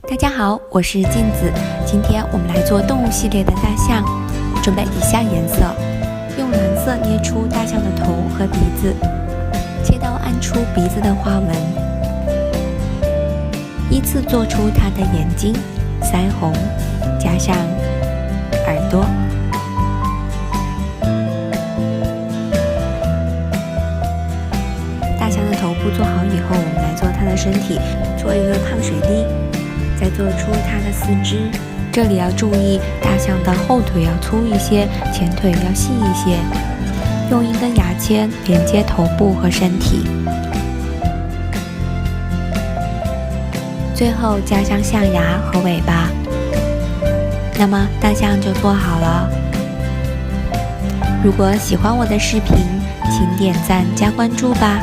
大家好，我是镜子，今天我们来做动物系列的大象。准备以下颜色，用蓝色捏出大象的头和鼻子，切刀按出鼻子的花纹，依次做出它的眼睛、腮红，加上耳朵。大象的头部做好以后，我们来做它的身体，做一个烫水滴，再做出它的四肢。这里要注意，大象的后腿要粗一些，前腿要细一些。用一根牙签连接头部和身体，最后加上象牙和尾巴。那么大象就做好了。如果喜欢我的视频，请点赞加关注吧。